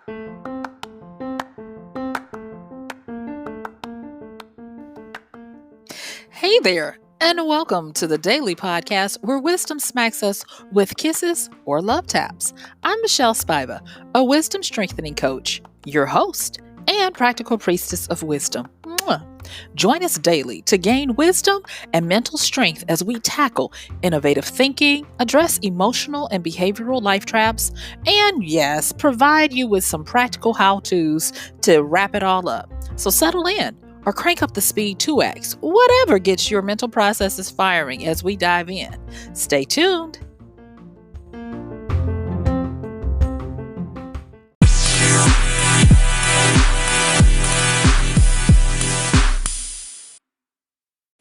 Hey there, and welcome to the daily podcast where wisdom smacks us with kisses or love taps. I'm MichelleSpiva, a wisdom strengthening coach, your host, and practical priestess of wisdom. Mwah. Join us daily to gain wisdom and mental strength as we tackle innovative thinking, address emotional and behavioral life traps, and yes, provide you with some practical how to's to wrap it all up. So settle in or crank up the speed 2x, whatever gets your mental processes firing as we dive in. Stay tuned.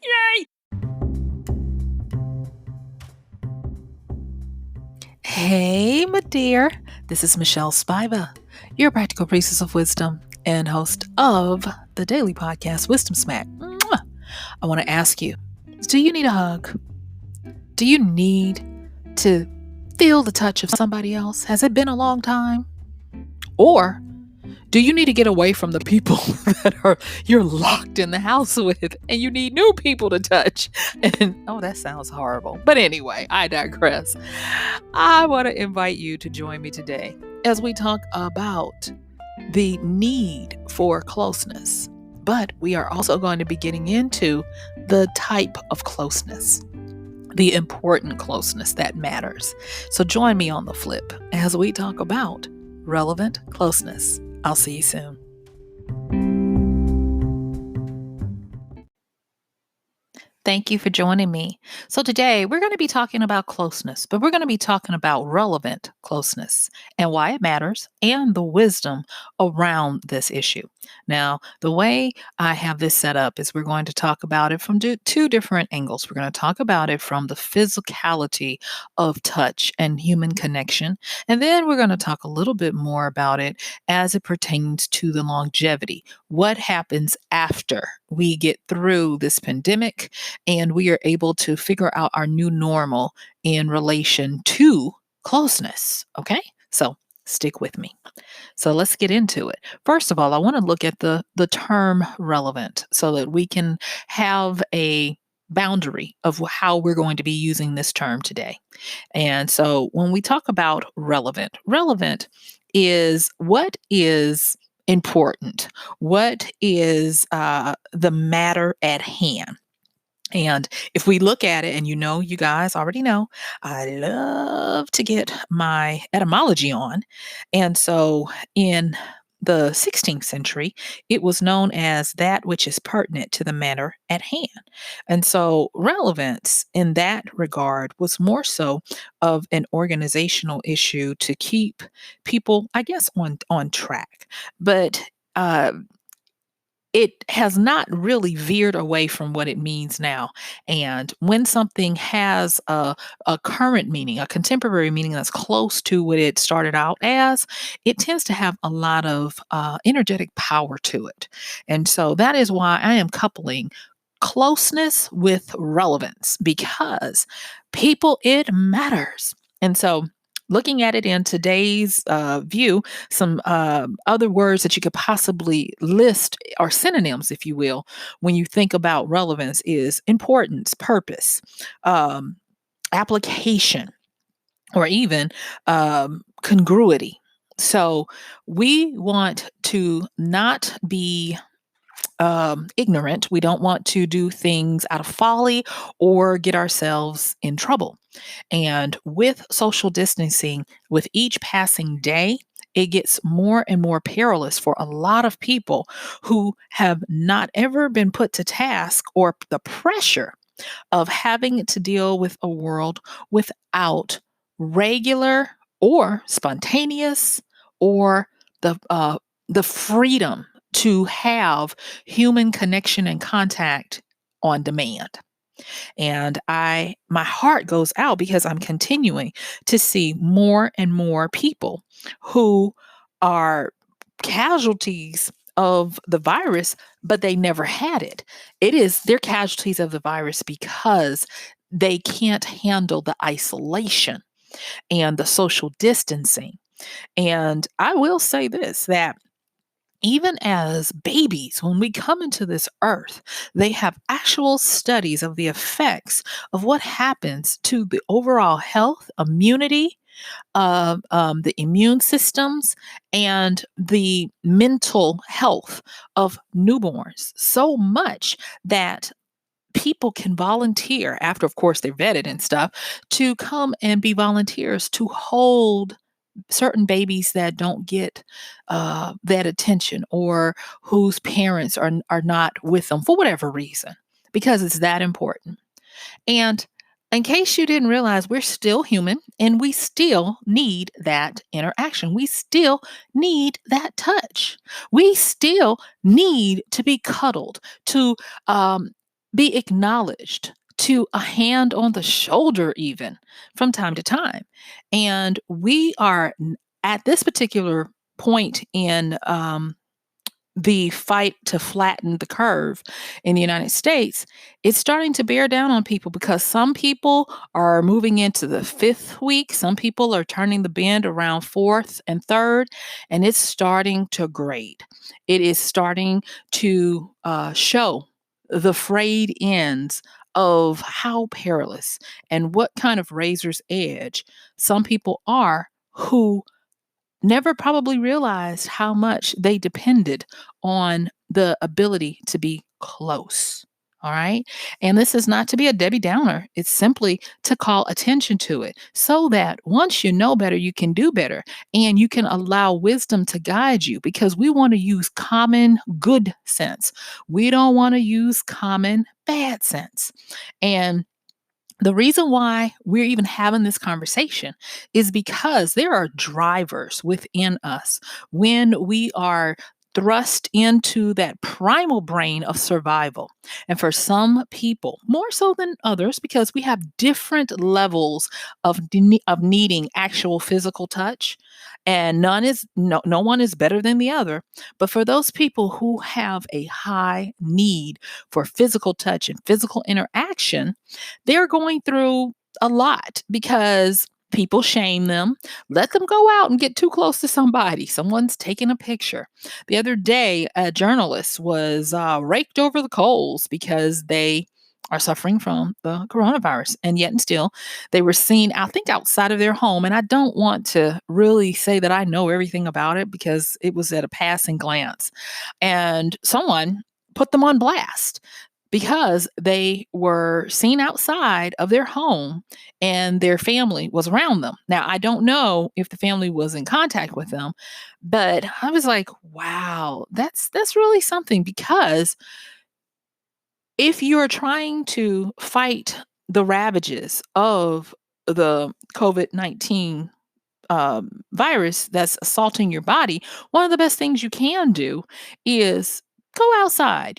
Yay! Hey, my dear. This is MichelleSpiva, your practical priestess of wisdom and host of the daily podcast, Wisdom Smack. Mwah. I want to ask you, do you need a hug? Do you need to feel the touch of somebody else? Has it been a long time? Or do you need to get away from the people that you're locked in the house with and you need new people to touch? And oh, that sounds horrible. But anyway, I digress. I want to invite you to join me today as we talk about the need for closeness. But we are also going to be getting into the type of closeness, the important closeness that matters. So join me on the flip as we talk about relevant closeness. I'll see you soon. Thank you for joining me. So today we're going to be talking about closeness, but we're going to be talking about relevant closeness and why it matters and the wisdom around this issue. Now, the way I have this set up is we're going to talk about it from two different angles. We're going to talk about it from the physicality of touch and human connection, and then we're going to talk a little bit more about it as it pertains to the longevity. What happens after we get through this pandemic and we are able to figure out our new normal in relation to closeness. Okay, so stick with me. So let's get into it. First of all, I want to look at the term relevant so that we can have a boundary of how we're going to be using this term today. And so when we talk about relevant is what is important, what is the matter at hand. And if we look at it, and you guys already know, I love to get my etymology on. And so in the 16th century, it was known as that which is pertinent to the matter at hand. And so relevance in that regard was more so of an organizational issue to keep people, I guess, on track. But uh, it has not really veered away from what it means now. And when something has a current meaning, a contemporary meaning that's close to what it started out as, it tends to have a lot of energetic power to it. And so that is why I am coupling closeness with relevance, because people, it matters. And so looking at it in today's view, some other words that you could possibly list are synonyms, if you will, when you think about relevance is importance, purpose, um, application, or even congruity. So we want to not be ignorant. We don't want to do things out of folly or get ourselves in trouble. And with social distancing, with each passing day, it gets more and more perilous for a lot of people who have not ever been put to task or the pressure of having to deal with a world without regular or spontaneous or the freedom to have human connection and contact on demand. And my heart goes out because I'm continuing to see more and more people who are casualties of the virus, but they never had it. They're casualties of the virus because they can't handle the isolation and the social distancing. And I will say this, that even as babies, when we come into this earth, they have actual studies of the effects of what happens to the overall health, immunity, of the immune systems, and the mental health of newborns. So much that people can volunteer after, of course, they're vetted and stuff, to come and be volunteers to hold certain babies that don't get that attention, or whose parents are not with them for whatever reason, because it's that important. And in case you didn't realize, we're still human and we still need that interaction. We still need that touch. We still need to be cuddled, to um, be acknowledged, to a hand on the shoulder, even from time to time. And we are at this particular point in the fight to flatten the curve in the United States, it's starting to bear down on people, because some people are moving into the fifth week. Some people are turning the bend around fourth and third, and it's starting to grade. It is starting to show the frayed ends of how perilous and what kind of razor's edge some people are, who never probably realized how much they depended on the ability to be close. All right. And this is not to be a Debbie Downer. It's simply to call attention to it, so that once you know better, you can do better, and you can allow wisdom to guide you, because we want to use common good sense. We don't want to use common bad sense. And the reason why we're even having this conversation is because there are drivers within us when we are thrust into that primal brain of survival. And for some people, more so than others, because we have different levels of needing actual physical touch, and no one is better than the other. But for those people who have a high need for physical touch and physical interaction, they're going through a lot, because people shame them. Let them go out and get too close to somebody. Someone's taking a picture. The other day, a journalist was raked over the coals because they are suffering from the coronavirus. And yet, and still, they were seen, I think, outside of their home. And I don't want to really say that I know everything about it, because it was at a passing glance. And someone put them on blast because they were seen outside of their home and their family was around them. Now, I don't know if the family was in contact with them, but I was like, wow, that's really something, because if you're trying to fight the ravages of the COVID-19 virus that's assaulting your body, one of the best things you can do is go outside.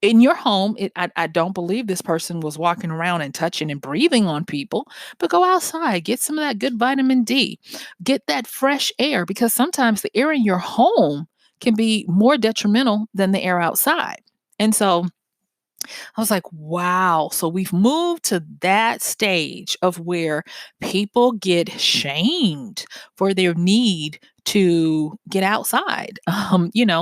In your home. I don't believe this person was walking around and touching and breathing on people, but go outside, get some of that good vitamin D, get that fresh air, because sometimes the air in your home can be more detrimental than the air outside. And so I was like, wow. So we've moved to that stage of where people get shamed for their need to get outside,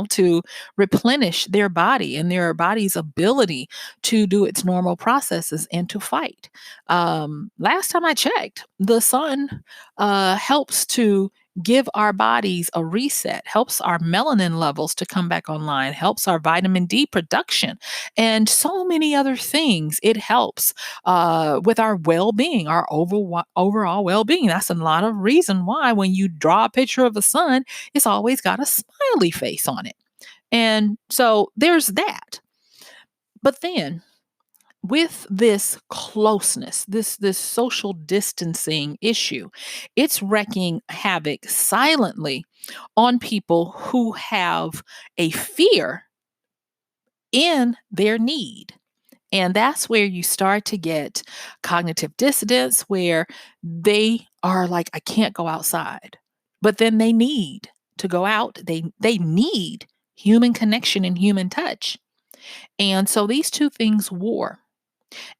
to replenish their body and their body's ability to do its normal processes and to fight. Last time I checked, the sun helps to give our bodies a reset, helps our melanin levels to come back online, helps our vitamin D production, and so many other things. It helps with our well-being, our overall well-being. That's a lot of reason why when you draw a picture of the sun, it's always got a smiley face on it. And so there's that. But then with this closeness, this social distancing issue, it's wreaking havoc silently on people who have a fear in their need. And that's where you start to get cognitive dissonance, where they are like, I can't go outside. But then they need to go out. They need human connection and human touch. And so these two things war.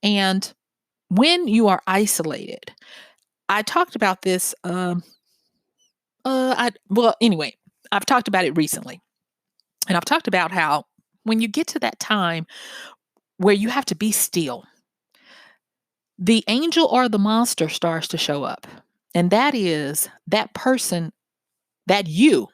And when you are isolated, I talked about this. Anyway, I've talked about it recently, and I've talked about how when you get to that time where you have to be still, the angel or the monster starts to show up. And that is that person, that you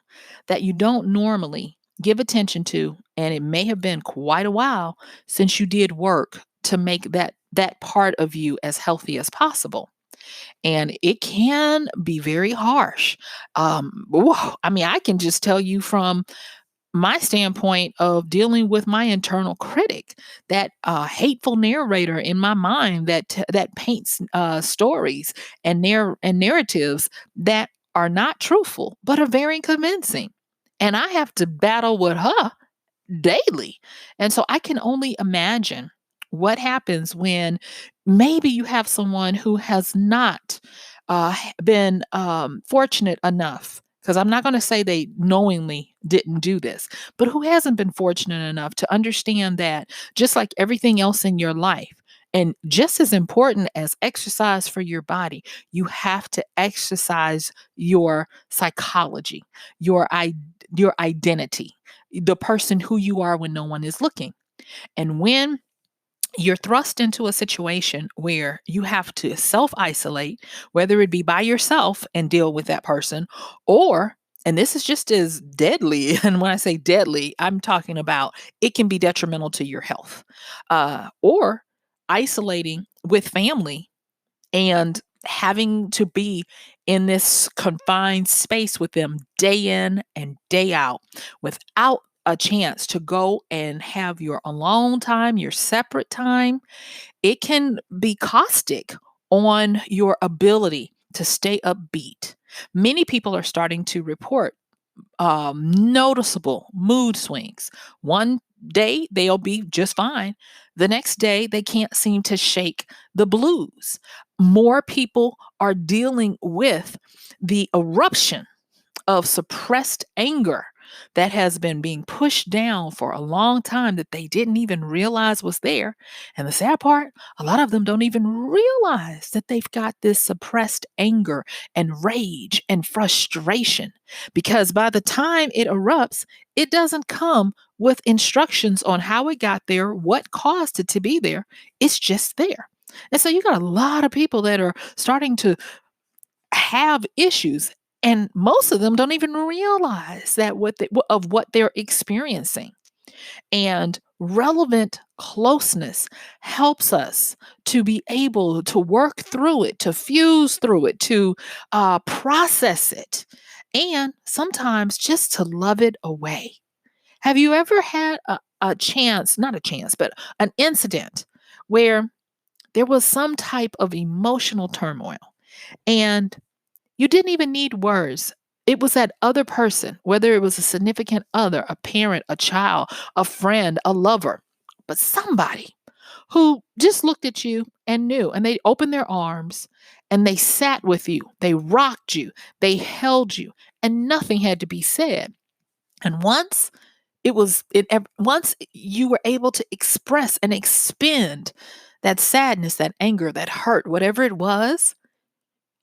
don't normally give attention to. And it may have been quite a while since you did work to make that part of you as healthy as possible. And it can be very harsh. I mean, I can just tell you from my standpoint of dealing with my internal critic, that hateful narrator in my mind that paints stories and narratives that are not truthful but are very convincing, and I have to battle with her daily. And so I can only imagine what happens when maybe you have someone who has not been fortunate enough. Because I'm not going to say they knowingly didn't do this, but who hasn't been fortunate enough to understand that just like everything else in your life, and just as important as exercise for your body, you have to exercise your psychology, your your identity, the person who you are when no one is looking. And when you're thrust into a situation where you have to self isolate, whether it be by yourself and deal with that person, or, and this is just as deadly, and when I say deadly, I'm talking about it can be detrimental to your health, or isolating with family and having to be in this confined space with them day in and day out without a chance to go and have your alone time, your separate time, it can be caustic on your ability to stay upbeat. Many people are starting to report noticeable mood swings. One day they'll be just fine. The next day they can't seem to shake the blues. More people are dealing with the eruption of suppressed anger that has been being pushed down for a long time that they didn't even realize was there. And the sad part, a lot of them don't even realize that they've got this suppressed anger and rage and frustration, because by the time it erupts, it doesn't come with instructions on how it got there, what caused it to be there. It's just there. And so you got a lot of people that are starting to have issues, and most of them don't even realize that what they're experiencing. And relevant closeness helps us to be able to work through it, to fuse through it, to process it, and sometimes just to love it away. Have you ever had a chance, not a chance, but an incident where there was some type of emotional turmoil, and you didn't even need words? It was that other person, whether it was a significant other, a parent, a child, a friend, a lover, but somebody who just looked at you and knew, and they opened their arms and they sat with you, they rocked you, they held you, and nothing had to be said. And once you were able to express and expend that sadness, that anger, that hurt, whatever it was,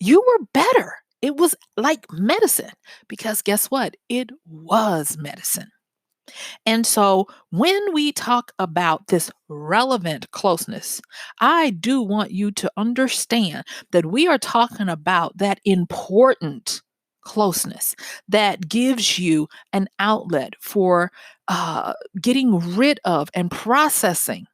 you were better. It was like medicine, because guess what? It was medicine. And so when we talk about this relevant closeness, I do want you to understand that we are talking about that important closeness that gives you an outlet for getting rid of and processing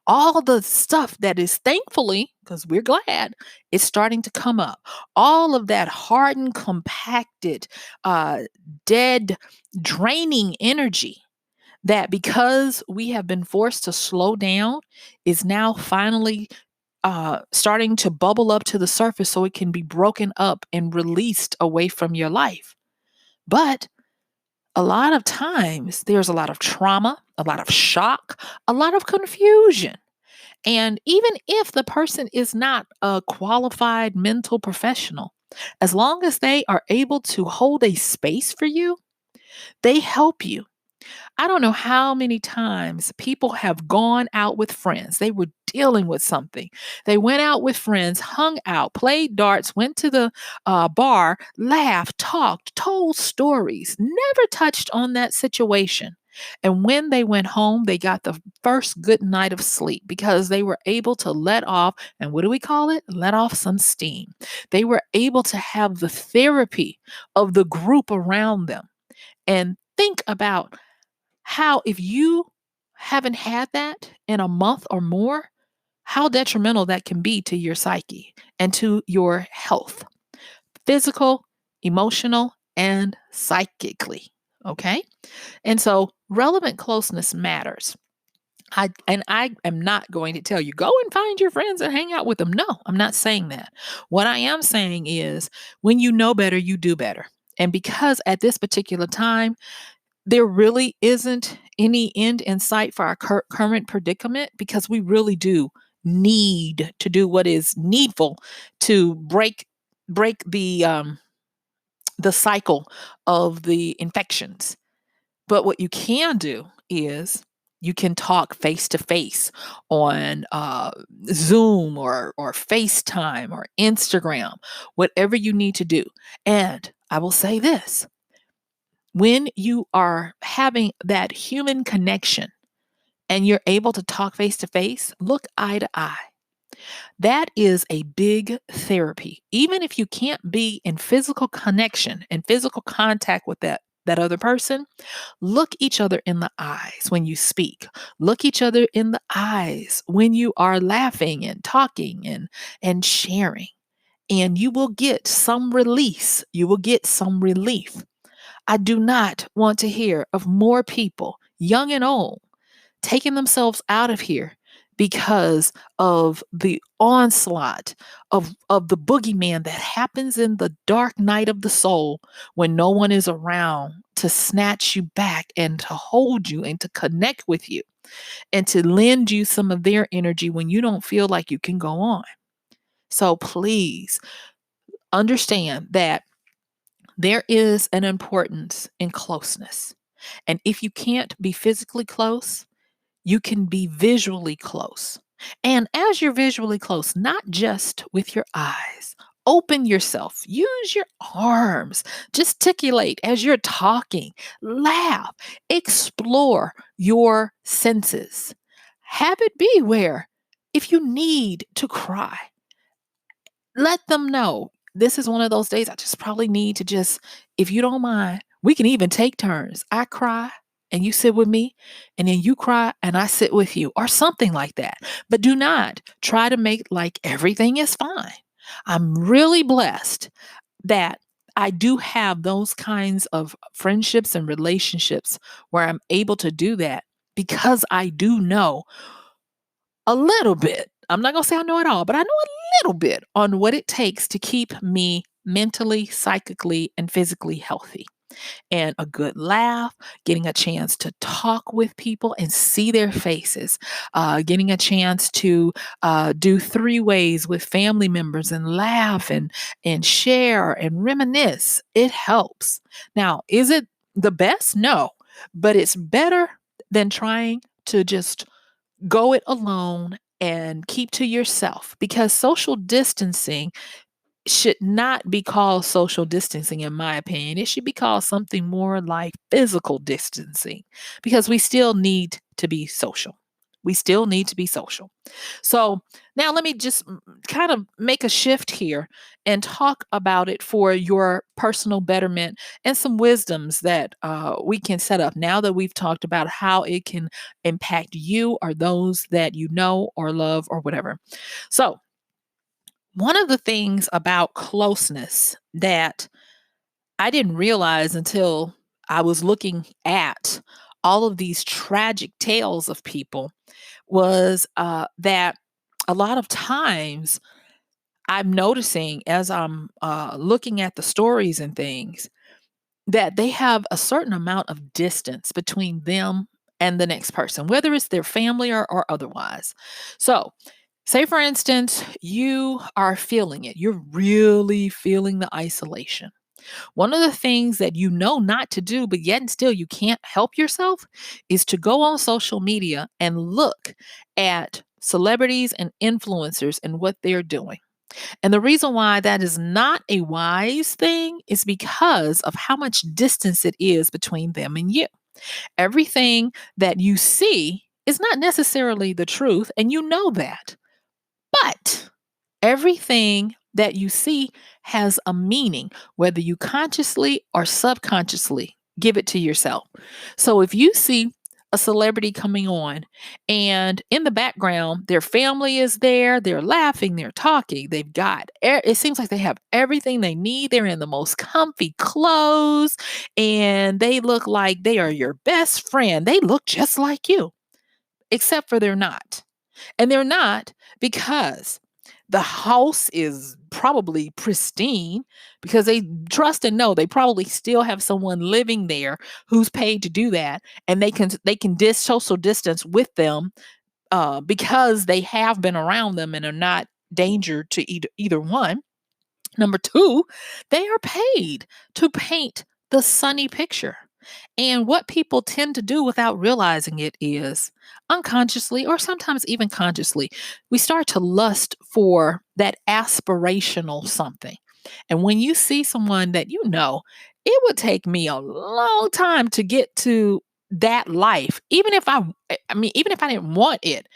all the stuff that is, thankfully, because we're glad, it's starting to come up. All of that hardened, compacted, uh, dead, draining energy that, because we have been forced to slow down, is now finally starting to bubble up to the surface so it can be broken up and released away from your life. But a lot of times there's a lot of trauma, a lot of shock, a lot of confusion. And even if the person is not a qualified mental professional, as long as they are able to hold a space for you, they help you. I don't know how many times people have gone out with friends. They were dealing with something. They went out with friends, hung out, played darts, went to the bar, laughed, talked, told stories, never touched on that situation. And when they went home, they got the first good night of sleep because they were able to let off, and what do we call it? Let off some steam. They were able to have the therapy of the group around them. And think about how, if you haven't had that in a month or more, how detrimental that can be to your psyche and to your health, physical, emotional, and psychically. Okay. And so relevant closeness matters. I am not going to tell you, go and find your friends and hang out with them. No, I'm not saying that. What I am saying is, when you know better, you do better. And because at this particular time, there really isn't any end in sight for our current predicament, because we really do need to do what is needful to break the cycle of the infections. But what you can do is, you can talk face to face on Zoom or FaceTime or Instagram, whatever you need to do. And I will say this: when you are having that human connection and you're able to talk face to face, look eye to eye, that is a big therapy. Even if you can't be in physical connection and physical contact with that other person, look each other in the eyes when you speak. Look each other in the eyes when you are laughing and talking and sharing. And you will get some release. You will get some relief. I do not want to hear of more people, young and old, taking themselves out of here because of the onslaught of the boogeyman that happens in the dark night of the soul when no one is around to snatch you back and to hold you and to connect with you and to lend you some of their energy when you don't feel like you can go on. So please understand that there is an importance in closeness. And if you can't be physically close, you can be visually close. And as you're visually close, not just with your eyes, open yourself, use your arms, gesticulate as you're talking, laugh, explore your senses. Have it be where, if you need to cry, let them know, this is one of those days I just probably need to just, if you don't mind, we can even take turns. I cry and you sit with me, and then you cry and I sit with you, or something like that. But do not try to make like everything is fine. I'm really blessed that I do have those kinds of friendships and relationships where I'm able to do that, because I do know a little bit. I'm not going to say I know it all, but I know a little bit on what it takes to keep me mentally, psychically, and physically healthy. And a good laugh, getting a chance to talk with people and see their faces, getting a chance to do three ways with family members and laugh and share and reminisce. It helps. Now, is it the best? No, but it's better than trying to just go it alone and keep to yourself, because social distancing should not be called social distancing, in my opinion. It should be called something more like physical distancing, because we still need to be social. We still need to be social. So now let me just kind of make a shift here and talk about it for your personal betterment and some wisdoms that we can set up now that we've talked about how it can impact you or those that you know or love or whatever. So, one of the things about closeness that I didn't realize until I was looking at all of these tragic tales of people was that a lot of times I'm noticing, as I'm looking at the stories and things, that they have a certain amount of distance between them and the next person, whether it's their family or otherwise. So, say, for instance, you are feeling it. You're really feeling the isolation. One of the things that you know not to do, but yet and still you can't help yourself, is to go on social media and look at celebrities and influencers and what they're doing. And the reason why that is not a wise thing is because of how much distance it is between them and you. Everything that you see is not necessarily the truth, and you know that. But everything that you see has a meaning, whether you consciously or subconsciously give it to yourself. So if you see a celebrity coming on and in the background their family is there, they're laughing, they're talking, it seems like they have everything they need, they're in the most comfy clothes, and they look like they are your best friend, they look just like you, except for they're not. And they're not because the house is probably pristine, because they trust and know they probably still have someone living there who's paid to do that, and they can social distance with them, because they have been around them and are not danger to either one. Number two, they are paid to paint the sunny picture. And what people tend to do without realizing it is unconsciously, or sometimes even consciously, we start to lust for that aspirational something. And when you see someone that it would take me a long time to get to that life, even if even if I didn't want it,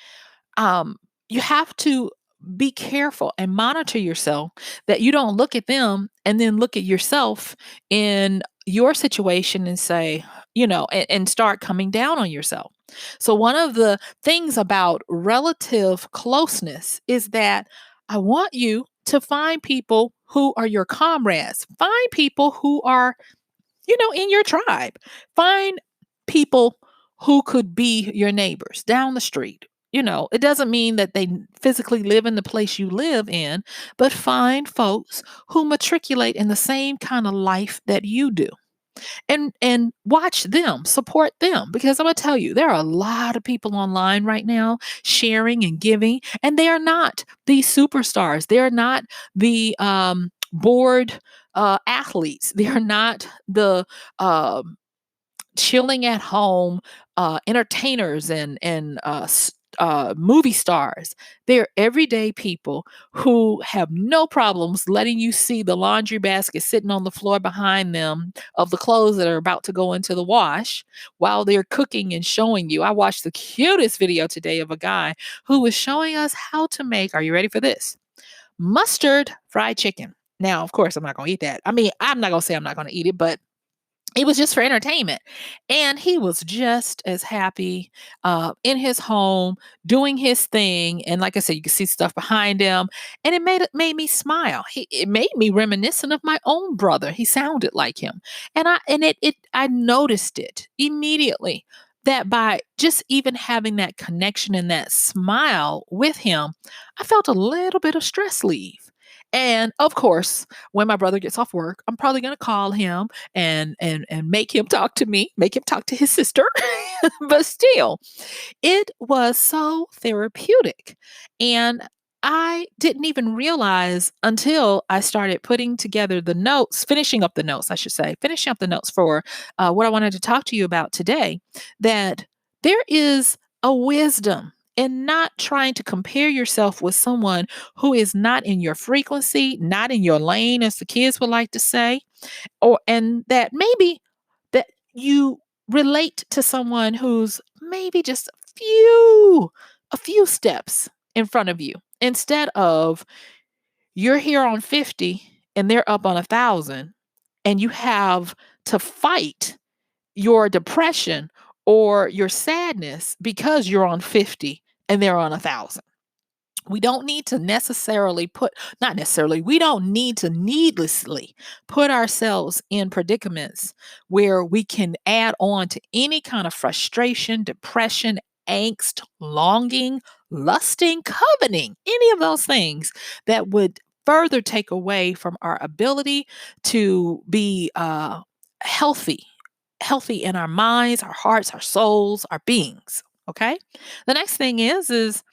um, you have to be careful and monitor yourself that you don't look at them and then look at yourself in your situation and say, and start coming down on yourself. So, one of the things about relative closeness is that I want you to find people who are your comrades, find people who are in your tribe. Find people who could be your neighbors down the street. It doesn't mean that they physically live in the place you live in, but find folks who matriculate in the same kind of life that you do, and watch them, support them, because I'm going to tell you, there are a lot of people online right now sharing and giving, and they are not the superstars, they are not the bored athletes, they are not the chilling at home entertainers and movie stars. They're everyday people who have no problems letting you see the laundry basket sitting on the floor behind them of the clothes that are about to go into the wash while they're cooking and showing you. I watched the cutest video today of a guy who was showing us how to make, are you ready for this? Mustard fried chicken. Now, of course, I'm not going to eat that. I mean, I'm not going to say I'm not going to eat it, but it was just for entertainment. And he was just as happy in his home doing his thing. And like I said, you could see stuff behind him. And it made me smile. It made me reminiscent of my own brother. He sounded like him. And I noticed it immediately, that by just even having that connection and that smile with him, I felt a little bit of stress leave. And of course, when my brother gets off work, I'm probably going to call him and make him talk to me, make him talk to his sister. But still, it was so therapeutic. And I didn't even realize until I started putting together the notes, finishing up the notes, I should say, finishing up the notes for what I wanted to talk to you about today, that there is a wisdom in not trying to compare yourself with someone who is not in your frequency, not in your lane, as the kids would like to say, and that maybe that you relate to someone who's maybe just a few steps in front of you, instead of you're here on 50 and they're up on 1,000, and you have to fight your depression or your sadness because you're on 50 and they're on 1,000. We don't need to necessarily put, not necessarily, we don't need to needlessly put ourselves in predicaments where we can add on to any kind of frustration, depression, angst, longing, lusting, coveting, any of those things that would further take away from our ability to be healthy, healthy in our minds, our hearts, our souls, our beings. Okay. The next thing is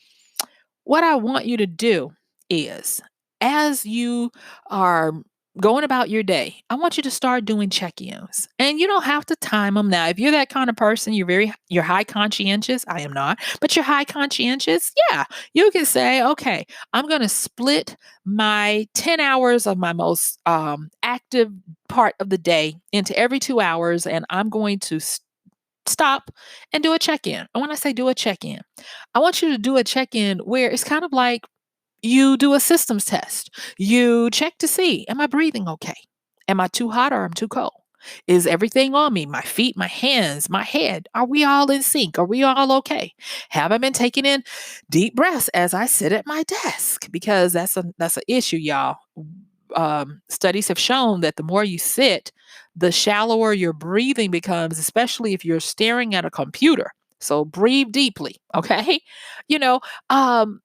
what I want you to do is, as you are going about your day, I want you to start doing check-ins. And you don't have to time them now. If you're that kind of person, you're high conscientious. I am not, but you're high conscientious. Yeah, you can say, okay, I'm going to split my 10 hours of my most active part of the day into every 2 hours, and I'm going to stop and do a check-in. And when I say do a check-in, I want you to do a check-in where it's kind of like you do a systems test. You check to see, am I breathing okay? Am I too hot or am too cold? Is everything on me? My feet, my hands, my head. Are we all in sync? Are we all okay? Have I been taking in deep breaths as I sit at my desk? Because that's an issue, y'all. Studies have shown that the more you sit, the shallower your breathing becomes, especially if you're staring at a computer. So breathe deeply, okay? You know, um,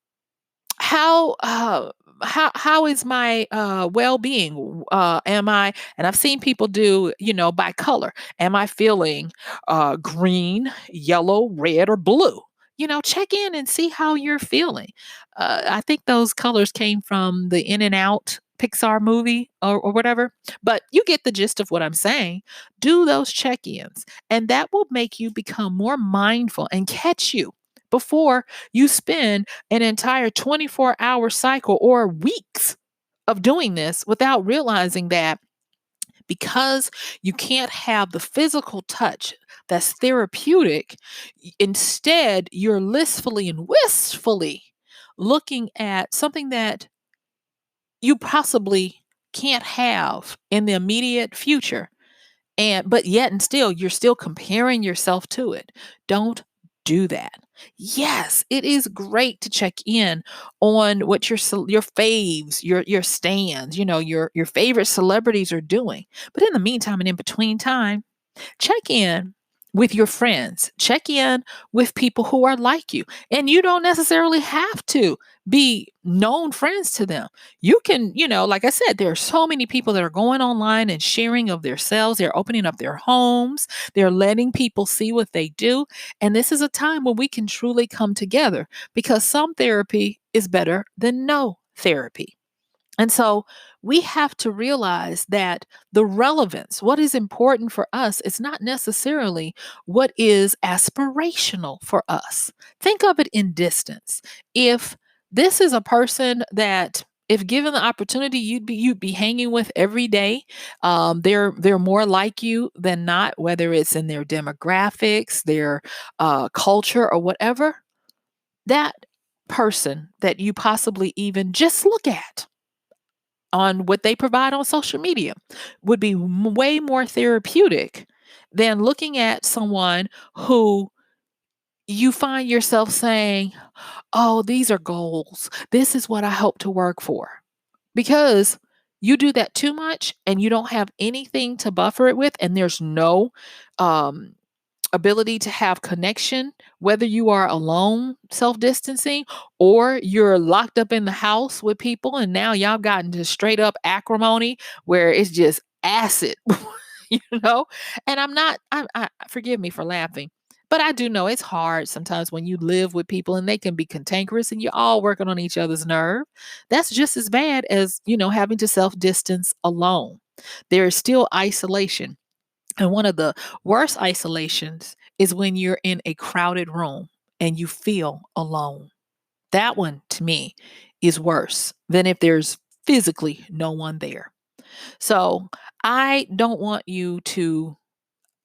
how uh how is my well-being? Am I, and I've seen people do, by color, am I feeling green, yellow, red, or blue? Check in and see how you're feeling. I think those colors came from the In and Out Pixar movie, or whatever, but you get the gist of what I'm saying. Do those check-ins, and that will make you become more mindful and catch you before you spend an entire 24-hour cycle or weeks of doing this without realizing that, because you can't have the physical touch that's therapeutic, instead, you're listfully and wistfully looking at something that you possibly can't have in the immediate future, and but yet and still you're still comparing yourself to it. Don't do that. Yes, it is great to check in on what your faves, your stands, your favorite celebrities are doing. But in the meantime and in between time, check in with your friends, check in with people who are like you. And you don't necessarily have to be known friends to them. You can, like I said, there are so many people that are going online and sharing of themselves. They're opening up their homes, they're letting people see what they do. And this is a time when we can truly come together, because some therapy is better than no therapy. And so we have to realize that the relevance, what is important for us, is not necessarily what is aspirational for us. Think of it in distance. If this is a person that, if given the opportunity, you'd be hanging with every day, they're more like you than not, whether it's in their demographics, their culture, or whatever. That person that you possibly even just look at on what they provide on social media would be way more therapeutic than looking at someone who you find yourself saying, "Oh, these are goals. This is what I hope to work for." Because you do that too much and you don't have anything to buffer it with, and there's no um, ability to have connection, whether you are alone, self distancing, or you're locked up in the house with people, and now y'all got into straight up acrimony where it's just acid, you know? And forgive me for laughing, but I do know it's hard sometimes when you live with people and they can be cantankerous and you're all working on each other's nerve. That's just as bad as, having to self distance alone. There is still isolation, and one of the worst isolations is when you're in a crowded room and you feel alone. That one, to me, is worse than if there's physically no one there. So I don't want you to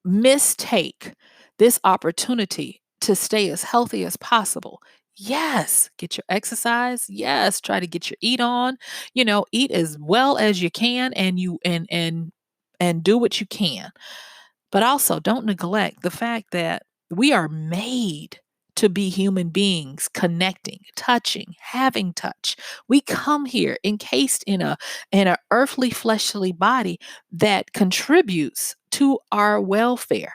mistake this opportunity to stay as healthy as possible. Yes, get your exercise. Yes, try to get your eat on. Eat as well as you can, and and do what you can. But also, don't neglect the fact that we are made to be human beings, connecting, touching, having touch. We come here encased in a earthly fleshly body that contributes to our welfare.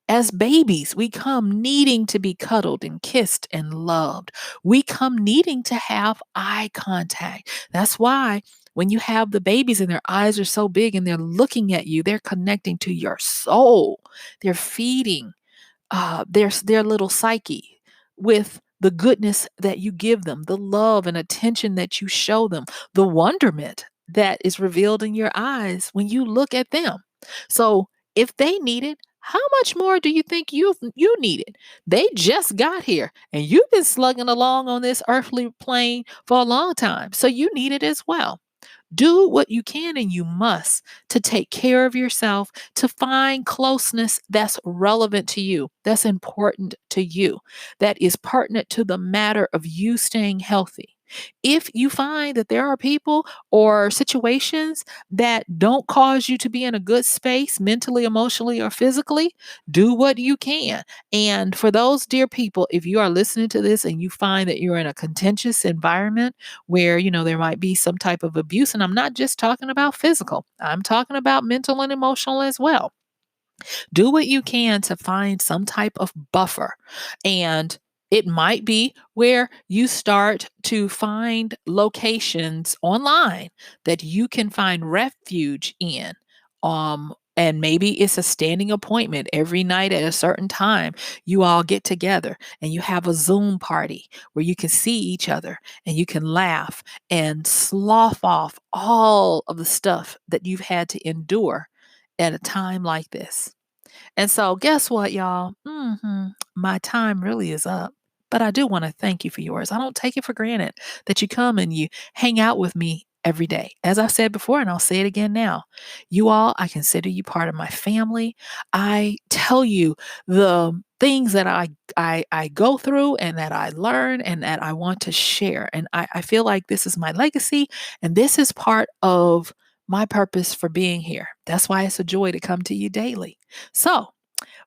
As babies, we come needing to be cuddled and kissed and loved. We come needing to have eye contact. That's why when you have the babies and their eyes are so big and they're looking at you, they're connecting to your soul. They're feeding their little psyche with the goodness that you give them, the love and attention that you show them, the wonderment that is revealed in your eyes when you look at them. So if they need it, how much more do you think you need it? They just got here and you've been slugging along on this earthly plane for a long time. So you need it as well. Do what you can and you must to take care of yourself, to find closeness that's relevant to you, that's important to you, that is pertinent to the matter of you staying healthy. If you find that there are people or situations that don't cause you to be in a good space mentally, emotionally, or physically, do what you can. And for those dear people, if you are listening to this and you find that you're in a contentious environment, where there might be some type of abuse, and I'm not just talking about physical, I'm talking about mental and emotional as well. Do what you can to find some type of buffer. And it might be where you start to find locations online that you can find refuge in. And maybe it's a standing appointment every night at a certain time. You all get together and you have a Zoom party where you can see each other and you can laugh and slough off all of the stuff that you've had to endure at a time like this. And so, guess what, y'all? My time really is up. But I do want to thank you for yours. I don't take it for granted that you come and you hang out with me every day. As I've said before, and I'll say it again now, you all, I consider you part of my family. I tell you the things that I go through and that I learn and that I want to share. And I feel like this is my legacy and this is part of my purpose for being here. That's why it's a joy to come to you daily. So,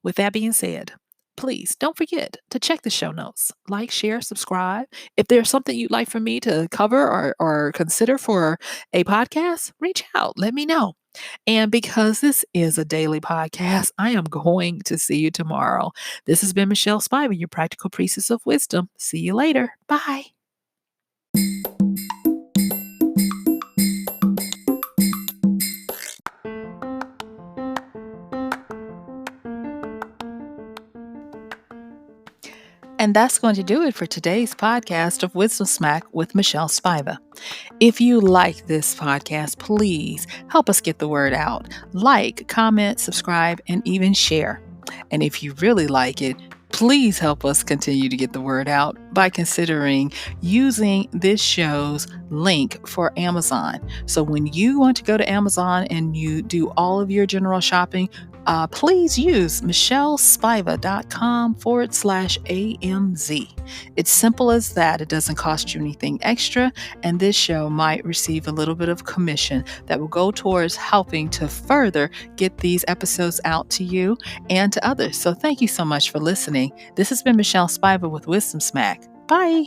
with that being said, please don't forget to check the show notes, like, share, subscribe. If there's something you'd like for me to cover or consider for a podcast, reach out, let me know. And because this is a daily podcast, I am going to see you tomorrow. This has been MichelleSpiva, your practical priestess of wisdom. See you later. Bye. And that's going to do it for today's podcast of Wisdom Smack with MichelleSpiva. If you like this podcast, please help us get the word out. Like, comment, subscribe, and even share. And if you really like it, please help us continue to get the word out by considering using this show's link for Amazon. So when you want to go to Amazon and you do all of your general shopping, please use MichelleSpiva.com/AMZ. It's simple as that. It doesn't cost you anything extra, and this show might receive a little bit of commission that will go towards helping to further get these episodes out to you and to others. So thank you so much for listening. This has been MichelleSpiva with Wisdom Smack. Bye.